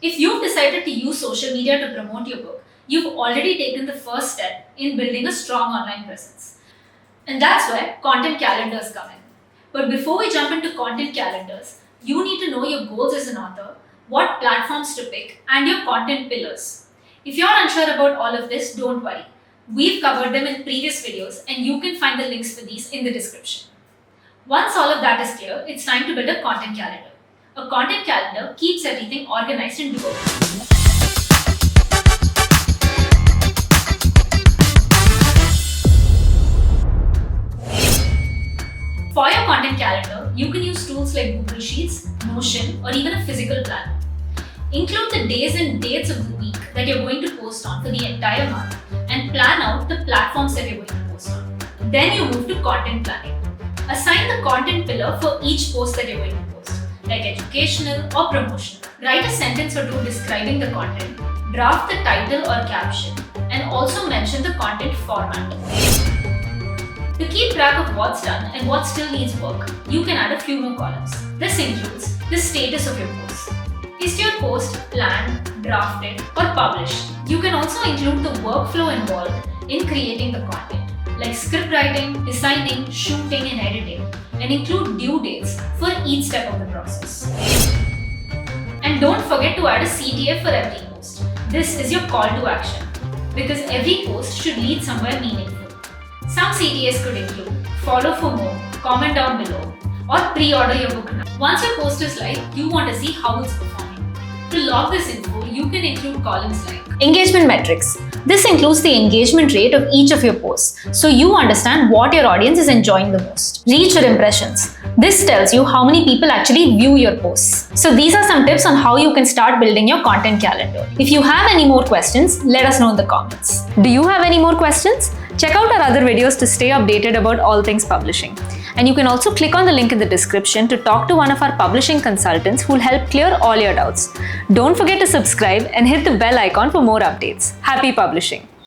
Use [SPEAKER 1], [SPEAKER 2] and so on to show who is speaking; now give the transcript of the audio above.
[SPEAKER 1] If you've decided to use social media to promote your book, you've already taken the first step in building a strong online presence. And that's where content calendars come in. But before we jump into content calendars, you need to know your goals as an author, what platforms to pick, and your content pillars. If you're unsure about all of this, don't worry. We've covered them in previous videos and you can find the links for these in the description. Once all of that is clear, it's time to build a content calendar. A content calendar keeps everything organized and doable. For your content calendar, you can use tools like Google Sheets, Notion, or even a physical planner. Include the days and dates of the week that you're going to post on for the entire month and plan out the platforms that you're going to post on. Then you move to content planning. Assign the content pillar for each post that you're going to post, like educational or promotional. Write a sentence or two describing the content, draft the title or caption, and also mention the content format. To keep track of what's done and what still needs work, you can add a few more columns. This includes the status of your post. Is your post planned, drafted, or published? You can also include the workflow involved in creating the content, like script writing, designing, shooting, and editing, and include due dates for each step of the process. And don't forget to add a CTA for every post. This is your call to action, because every post should lead somewhere meaningful. Some CTAs could include follow for more, comment down below, or pre-order your book now. Once your post is live, you want to see how it's performing. To log this info, you can include columns like engagement metrics. This includes the engagement rate of each of your posts, so you understand what your audience is enjoying the most. Reach or impressions. This tells you how many people actually view your posts. So these are some tips on how you can start building your content calendar. If you have any more questions, let us know in the comments. Do you have any more questions? Check out our other videos to stay updated about all things publishing. And you can also click on the link in the description to talk to one of our publishing consultants who will help clear all your doubts. Don't forget to subscribe and hit the bell icon for more updates. Happy publishing!